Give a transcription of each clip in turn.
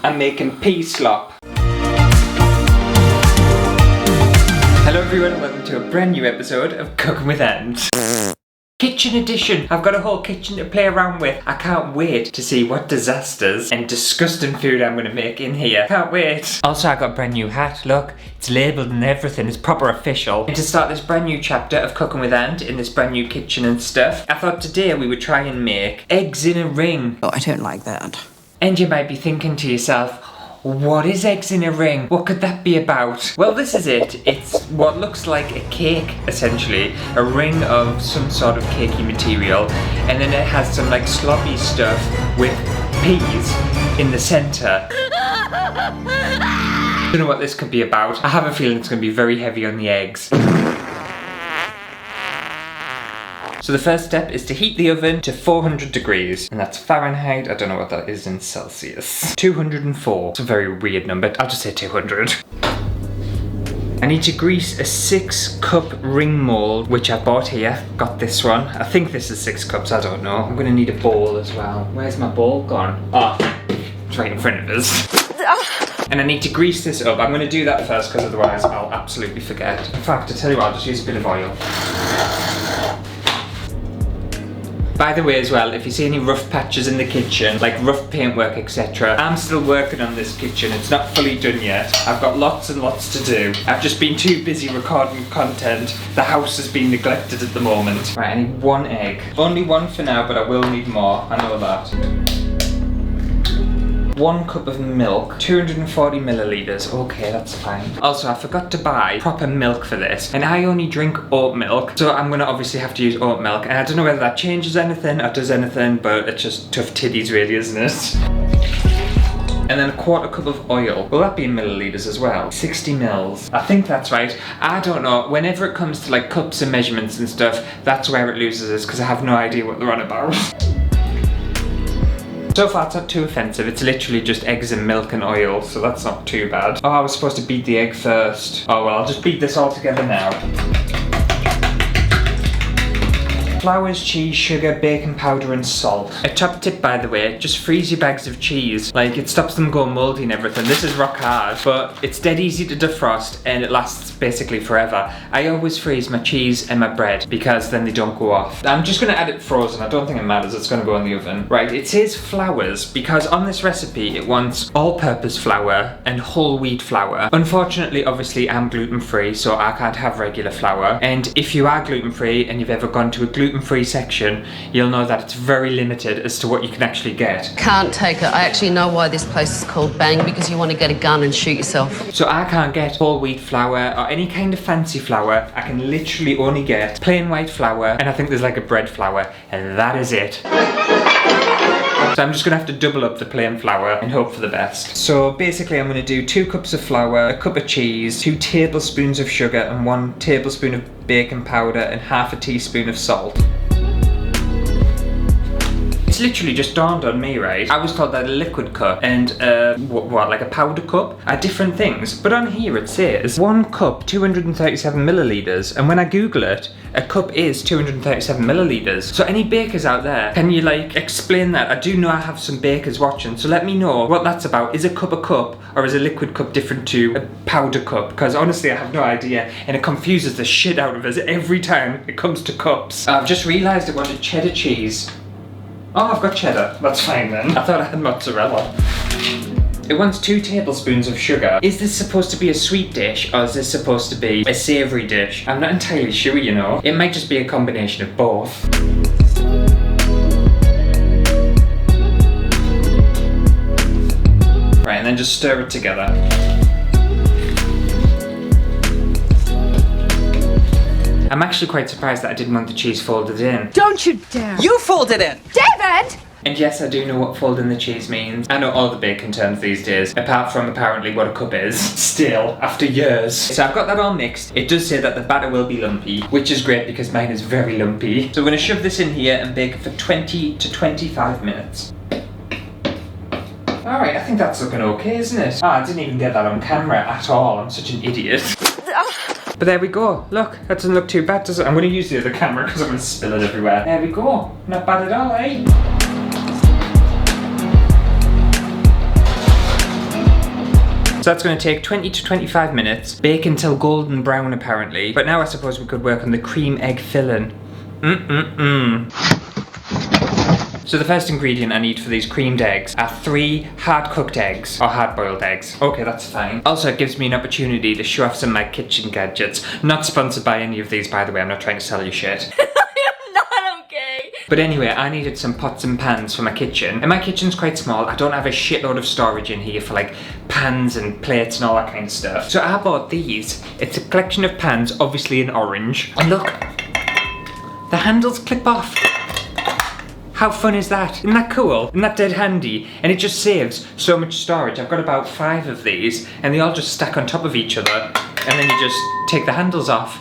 I'm making pea slop. Hello everyone and welcome to a brand new episode of Cooking with Ant. Kitchen edition! I've got a whole kitchen to play around with. I can't wait to see what disasters and disgusting food I'm going to make in here. Can't wait. Also, I got a brand new hat. Look, it's labelled and everything. It's proper official. And to start this brand new chapter of Cooking with Ant in this brand new kitchen and stuff, I thought today we would try and make eggs in a ring. Oh, I don't like that. And you might be thinking to yourself, what is eggs in a ring? What could that be about? Well, this is it. It's what looks like a cake, essentially. A ring of some sort of cakey material. And then it has some like sloppy stuff with peas in the centre. I don't know what this could be about. I have a feeling it's going to be very heavy on the eggs. So the first step is to heat the oven to 400 degrees, and that's Fahrenheit. I don't know what that is in Celsius. 204. It's a very weird number. I'll just say 200. I need to grease a 6-cup ring mold, which I bought here. Got this one. I think this is 6 cups, I don't know. I'm gonna need a bowl as well. Where's my bowl gone? Oh, it's right in front of us. And I need to grease this up. I'm gonna do that first because otherwise I'll absolutely forget. In fact, I tell you what, I'll just use a bit of oil. By the way as well, if you see any rough patches in the kitchen, like rough paintwork, etc., I'm still working on this kitchen. It's not fully done yet. I've got lots and lots to do. I've just been too busy recording content. The house has been neglected at the moment. Right, I need 1 egg. Only 1 for now, but I will need more. I know that. 1 cup of milk, 240 millilitres. Okay, that's fine. Also, I forgot to buy proper milk for this, and I only drink oat milk, so I'm gonna obviously have to use oat milk, and I don't know whether that changes anything or does anything, but it's just tough titties really, isn't it? And then a 1/4 cup of oil. Will that be in millilitres as well? 60 mils. I think that's right. I don't know. Whenever it comes to like cups and measurements and stuff, that's where it loses us, because I have no idea what they're on about. So far it's not too offensive, it's literally just eggs and milk and oil, so that's not too bad. Oh, I was supposed to beat the egg first. Oh well, I'll just beat this all together now. Flours, cheese, sugar, baking powder and salt. A top tip by the way, just freeze your bags of cheese. Like, it stops them going mouldy and everything. This is rock hard, but it's dead easy to defrost and it lasts basically forever. I always freeze my cheese and my bread because then they don't go off. I'm just gonna add it frozen. I don't think it matters, it's gonna go in the oven. Right, it says flours because on this recipe it wants all-purpose flour and whole wheat flour. Unfortunately, obviously I'm gluten-free, so I can't have regular flour. And if you are gluten-free and you've ever gone to a gluten-free section, you'll know that it's very limited as to what you can actually get. Can't take it. I actually know why this place is called Bang, because you want to get a gun and shoot yourself. So I can't get whole wheat flour or any kind of fancy flour. I can literally only get plain white flour, and I think there's like a bread flour, and that is it. So I'm just gonna have to double up the plain flour and hope for the best. So basically I'm gonna do 2 cups of flour, a cup of cheese, 2 tablespoons of sugar and 1 tablespoon of baking powder and half a teaspoon of salt. It's literally just dawned on me, right? I was told that a liquid cup and like a powder cup are different things, but on here it says 1 cup 237 millilitres, and when I Google it, a cup is 237 millilitres. So any bakers out there, can you like explain that? I do know I have some bakers watching, so let me know what that's about. Is a cup, or is a liquid cup different to a powder cup? Because honestly I have no idea, and it confuses the shit out of us every time it comes to cups. I've just realised I wanted cheddar cheese. Oh, I've got cheddar. That's fine then. I thought I had mozzarella. It wants 2 tablespoons of sugar. Is this supposed to be a sweet dish, or is this supposed to be a savoury dish? I'm not entirely sure, you know. It might just be a combination of both. Right, and then just stir it together. I'm actually quite surprised that I didn't want the cheese folded in. Don't you dare! You folded in! David! And yes, I do know what folding the cheese means. I know all the bacon terms these days, apart from apparently what a cup is. Still, after years. So I've got that all mixed. It does say that the batter will be lumpy, which is great because mine is very lumpy. So we're gonna shove this in here and bake it for 20 to 25 minutes. Alright, I think that's looking okay, isn't it? I didn't even get that on camera at all. I'm such an idiot. But there we go. Look, that doesn't look too bad, does it? I'm going to use the other camera because I'm going to spill it everywhere. There we go. Not bad at all, eh? So that's going to take 20 to 25 minutes. Bake until golden brown apparently. But now I suppose we could work on the cream egg filling. So the first ingredient I need for these creamed eggs are 3 hard-cooked eggs, or hard-boiled eggs. Okay, that's fine. Also, it gives me an opportunity to show off some of my kitchen gadgets. Not sponsored by any of these, by the way, I'm not trying to sell you shit. I am not okay. But anyway, I needed some pots and pans for my kitchen. And my kitchen's quite small. I don't have a shitload of storage in here for like pans and plates and all that kind of stuff. So I bought these. It's a collection of pans, obviously in orange. And look, the handles clip off. How fun is that? Isn't that cool? Isn't that dead handy? And it just saves so much storage. I've got about 5 of these and they all just stack on top of each other and then you just take the handles off.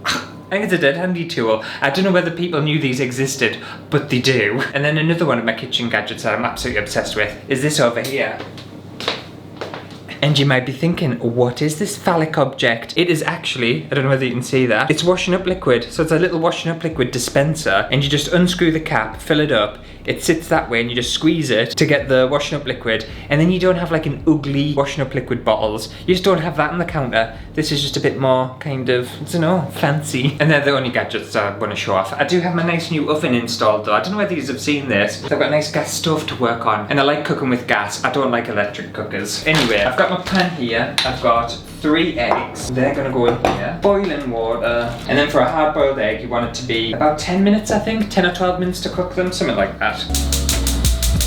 I think it's a dead handy tool. I don't know whether people knew these existed, but they do. And then another one of my kitchen gadgets that I'm absolutely obsessed with is this over here. And you might be thinking, what is this phallic object? It is actually, I don't know whether you can see that, it's washing up liquid. So it's a little washing up liquid dispenser and you just unscrew the cap, fill it up, it sits that way and you just squeeze it to get the washing up liquid and then you don't have like an ugly washing up liquid bottles. You just don't have that on the counter. This is just a bit more kind of, I don't know, fancy. And they're the only gadgets I want to show off. I do have my nice new oven installed though. I don't know whether you have seen this. I've got a nice gas stove to work on and I like cooking with gas. I don't like electric cookers. Anyway, I've got my pan here. I've got 3 eggs. They're gonna go in here. Boiling water. And then for a hard-boiled egg, you want it to be about 10 minutes, I think. 10 or 12 minutes to cook them, something like that.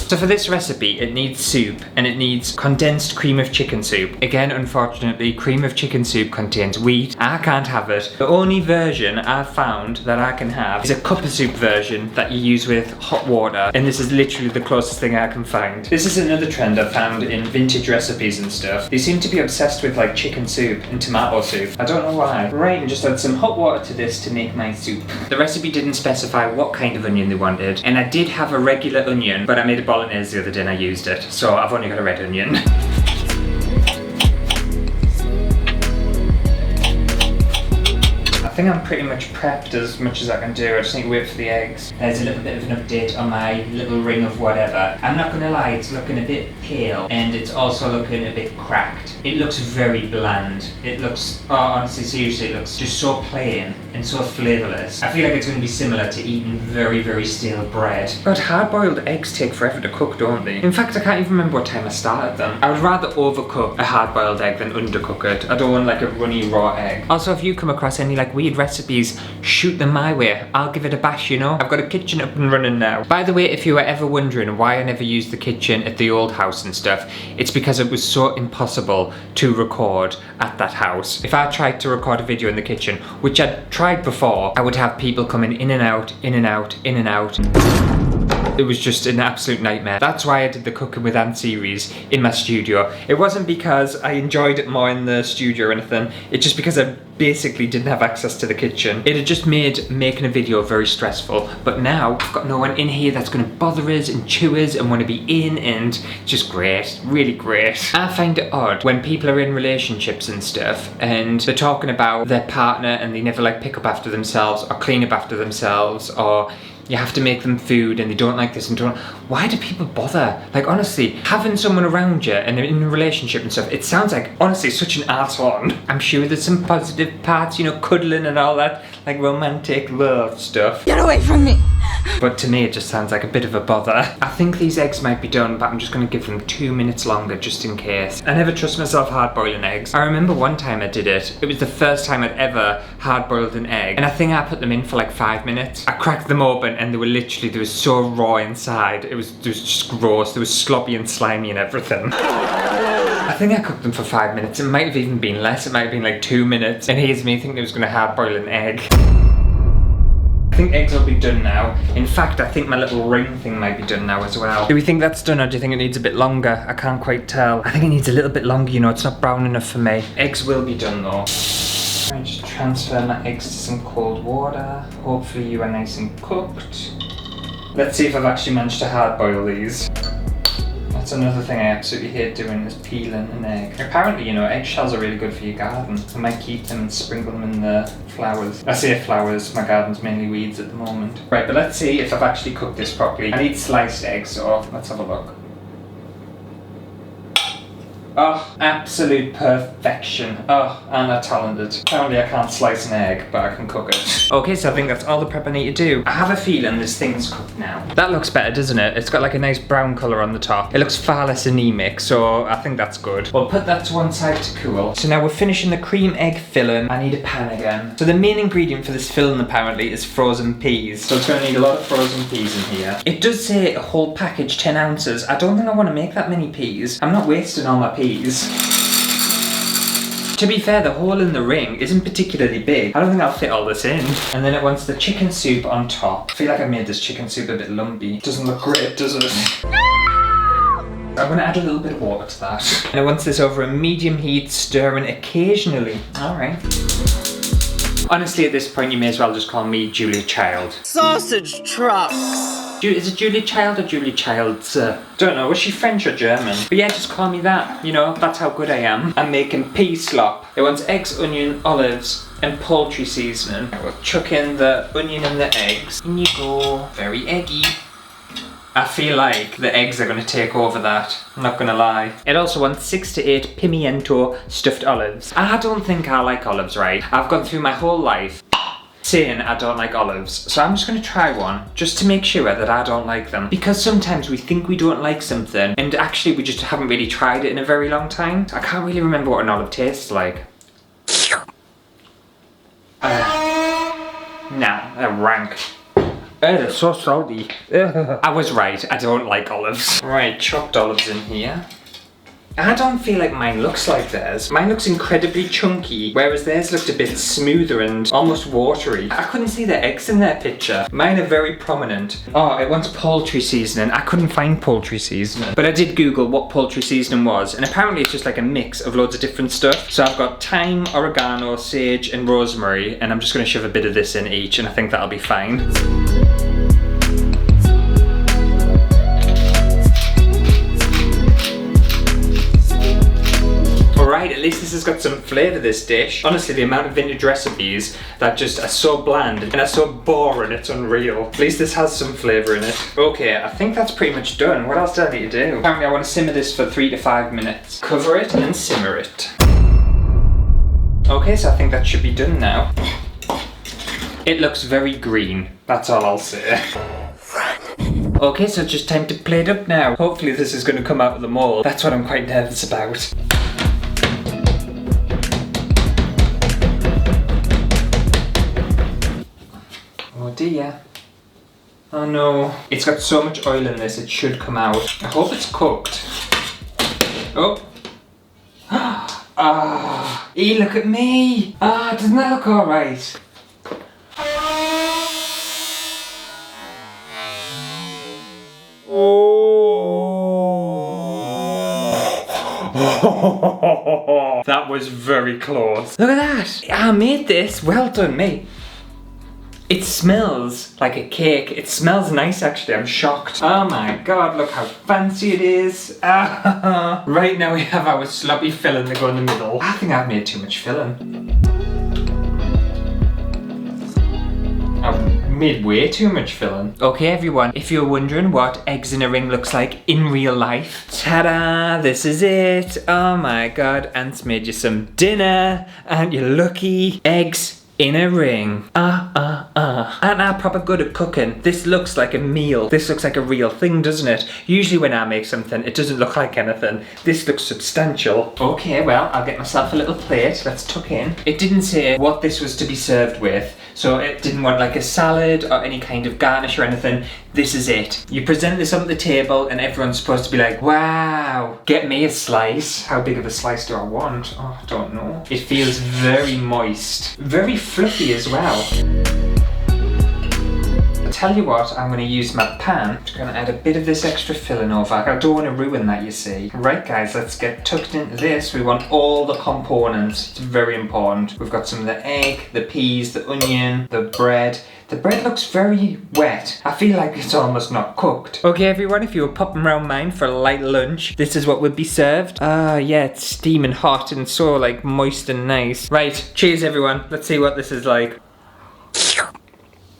So for this recipe, it needs soup and it needs condensed cream of chicken soup. Again, unfortunately, cream of chicken soup contains wheat. I can't have it. The only version I've found that I can have is a cup of soup version that you use with hot water. And this is literally the closest thing I can find. This is another trend I've found in vintage recipes and stuff. They seem to be obsessed with like chicken soup and tomato soup. I don't know why. Right, and just add some hot water to this to make my soup. The recipe didn't specify what kind of onion they wanted. And I did have a regular onion, but I made a bolognese the other day and I used it, so I've only got a red onion. I think I'm pretty much prepped as much as I can do. I just need to wait for the eggs. There's a little bit of an update on my little ring of whatever. I'm not gonna lie, it's looking a bit pale and it's also looking a bit cracked. It looks very bland. It looks, oh, honestly, seriously, it looks just so plain and so flavourless. I feel like it's gonna be similar to eating very, very stale bread. But hard-boiled eggs take forever to cook, don't they? In fact, I can't even remember what time I started them. I would rather overcook a hard-boiled egg than undercook it. I don't want like a runny raw egg. Also, if you come across any like weird recipes, shoot them my way. I'll give it a bash, you know? I've got a kitchen up and running now. By the way, if you were ever wondering why I never used the kitchen at the old house and stuff, it's because it was so impossible to record at that house. If I tried to record a video in the kitchen, which I'd tried before, I would have people coming in and out, in and out, in and out. It was just an absolute nightmare. That's why I did the Cooking with Ant series in my studio. It wasn't because I enjoyed it more in the studio or anything, it's just because I basically didn't have access to the kitchen. It had just made making a video very stressful, but now I've got no one in here that's gonna bother us and chew us and want to be in, and it's just great, really great. I find it odd when people are in relationships and stuff and they're talking about their partner and they never like pick up after themselves or clean up after themselves, or you have to make them food and they don't like this and don't. Why do people bother? Like honestly, having someone around you and they're in a relationship and stuff, it sounds like honestly such an add-on. I'm sure there's some positive parts, you know, cuddling and all that, like romantic love stuff. Get away from me! But to me it just sounds like a bit of a bother. I think these eggs might be done, but I'm just gonna give them 2 minutes longer just in case. I never trust myself hard boiling eggs. I remember one time I did it. It was the first time I'd ever hard boiled an egg, and I think I put them in for like 5 minutes. I cracked them open and they were literally, they were so raw inside. It was just gross. They were sloppy and slimy and everything. I think I cooked them for 5 minutes. It might have even been less. It might have been like 2 minutes. And here's me thinking I was gonna hard boil an egg. I think eggs will be done now. In fact, I think my little ring thing might be done now as well. Do we think that's done or do you think it needs a bit longer? I can't quite tell. I think it needs a little bit longer, you know, it's not brown enough for me. Eggs will be done though. I just transfer my eggs to some cold water. Hopefully you are nice and cooked. Let's see if I've actually managed to hard boil these. That's another thing I absolutely hate doing, is peeling an egg. Apparently, you know, eggshells are really good for your garden. I might keep them and sprinkle them in the flowers. I say flowers, my garden's mainly weeds at the moment. Right, but let's see if I've actually cooked this properly. I need sliced eggs, so let's have a look. Oh, absolute perfection. Oh, and I'm talented. Apparently I can't slice an egg, but I can cook it. Okay, so I think that's all the prep I need to do. I have a feeling this thing's cooked now. That looks better, doesn't it? It's got like a nice brown colour on the top. It looks far less anemic, so I think that's good. We'll put that to one side to cool. So now we're finishing the cream egg filling. I need a pan again. So the main ingredient for this filling apparently is frozen peas. So it's going to need a lot of frozen peas in here. It does say a whole package 10 ounces. I don't think I want to make that many peas. I'm not wasting all my peas. To be fair, the hole in the ring isn't particularly big. I don't think I'll fit all this in. And then it wants the chicken soup on top. I feel like I made this chicken soup a bit lumpy. Doesn't look great, does it? I'm gonna add a little bit of water to that. And it wants this over a medium heat, stirring occasionally. Alright. Honestly, at this point, you may as well just call me Julia Child. Sausage trucks. Is it Julia Child or Julia Childs? Don't know, was she French or German? But yeah, just call me that, you know, that's how good I am. I'm making pea slop. It wants eggs, onion, olives, and poultry seasoning. We'll chuck in the onion and the eggs. In you go. Very eggy. I feel like the eggs are going to take over that, I'm not going to lie. It also wants 6 to 8 pimiento stuffed olives. I don't think I like olives, right? I've gone through my whole life saying I don't like olives, so I'm just going to try one just to make sure that I don't like them, because sometimes we think we don't like something and actually we just haven't really tried it in a very long time. I can't really remember what an olive tastes like. Nah, they're rank. They're so salty. I was right, I don't like olives. Right, chopped olives in here. I don't feel like mine looks like theirs. Mine looks incredibly chunky, whereas theirs looked a bit smoother and almost watery. I couldn't see the eggs in their picture. Mine are very prominent. Oh, it wants poultry seasoning. I couldn't find poultry seasoning. But I did Google what poultry seasoning was, and apparently it's just like a mix of loads of different stuff. So I've got thyme, oregano, sage, and rosemary, and I'm just gonna shove a bit of this in each, and I think that'll be fine. Alright, at least this has got some flavour, this dish. Honestly, the amount of vintage recipes that just are so bland and are so boring, it's unreal. At least this has some flavour in it. Okay, I think that's pretty much done. What else do I need to do? Apparently I want to simmer this for 3 to 5 minutes. Cover it and simmer it. Okay, so I think that should be done now. It looks very green, that's all I'll say. Okay, so it's just time to plate up now. Hopefully this is going to come out of the mould. That's what I'm quite nervous about. Oh dear. Oh no. It's got so much oil in this, it should come out. I hope it's cooked. Oh. Ah. Hey, look at me. Ah, doesn't that look alright? Oh. That was very close. Look at that. I made this. Well done, me. It smells like a cake. It smells nice, actually. I'm shocked. Oh my god, look how fancy it is. Right now we have our sloppy filling to go in the middle. I think I've made too much filling. I've made way too much filling. Okay everyone, if you're wondering what eggs in a ring looks like in real life, ta-da, this is it. Oh my god, Aunt's made you some dinner. Aren't you lucky? Eggs in a ring. Aren't I proper good at cooking? This looks like a meal. This looks like a real thing, doesn't it? Usually when I make something, it doesn't look like anything. This looks substantial. Okay, well, I'll get myself a little plate. Let's tuck in. It didn't say what this was to be served with, so it didn't want like a salad or any kind of garnish or anything. This is it. You present this up at the table and everyone's supposed to be like, wow, get me a slice. How big of a slice do I want? Oh, I don't know. It feels very moist. Very fluffy as well. I'll tell you what, I'm going to use my pan. I'm just going to add a bit of this extra filling over. I don't want to ruin that, you see. Right guys, let's get tucked into this. We want all the components. It's very important. We've got some of the egg, the peas, the onion, the bread. The bread looks very wet. I feel like it's almost not cooked. Okay everyone, if you were popping around mine for a light lunch, this is what would be served. Yeah, it's steaming hot and so like moist and nice. Right, cheers everyone. Let's see what this is like.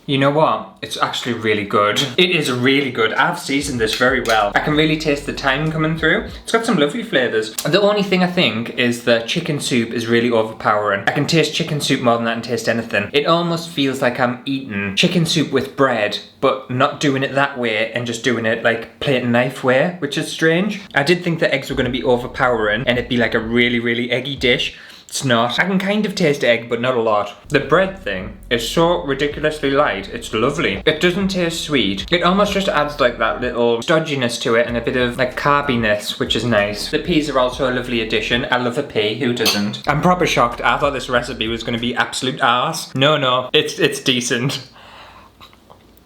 You know what? It's actually really good. It is really good. I've seasoned this very well. I can really taste the thyme coming through. It's got some lovely flavours. The only thing I think is the chicken soup is really overpowering. I can taste chicken soup more than I can taste anything. It almost feels like I'm eating chicken soup with bread, but not doing it that way and just doing it like plate and knife way, which is strange. I did think the eggs were going to be overpowering and it'd be like a really, really eggy dish. It's not. I can kind of taste egg, but not a lot. The bread thing is so ridiculously light. It's lovely. It doesn't taste sweet. It almost just adds like that little stodginess to it and a bit of like carbiness, which is nice. The peas are also a lovely addition. I love a pea. Who doesn't? I'm proper shocked. I thought this recipe was going to be absolute arse. No, it's decent.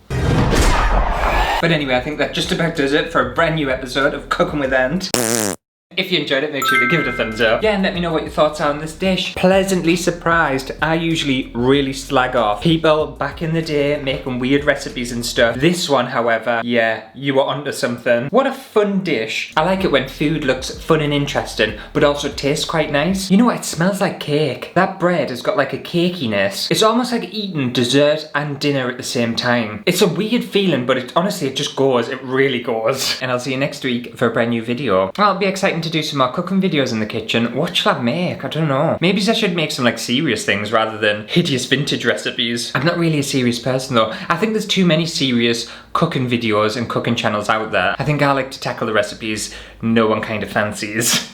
But anyway, I think that just about does it for a brand new episode of Cooking with Ant. If you enjoyed it, make sure to give it a thumbs up. Yeah, and let me know what your thoughts are on this dish. Pleasantly surprised. I usually really slag off people back in the day making weird recipes and stuff. This one, however, yeah, you were onto something. What a fun dish. I like it when food looks fun and interesting, but also tastes quite nice. You know what? It smells like cake. That bread has got like a cakiness. It's almost like eating dessert and dinner at the same time. It's a weird feeling, but honestly, it just goes. It really goes. And I'll see you next week for a brand new video. Well, it'll be exciting to do some more cooking videos in the kitchen. What shall I make? I don't know. Maybe I should make some like serious things rather than hideous vintage recipes. I'm not really a serious person though. I think there's too many serious cooking videos and cooking channels out there. I think I like to tackle the recipes no one kind of fancies.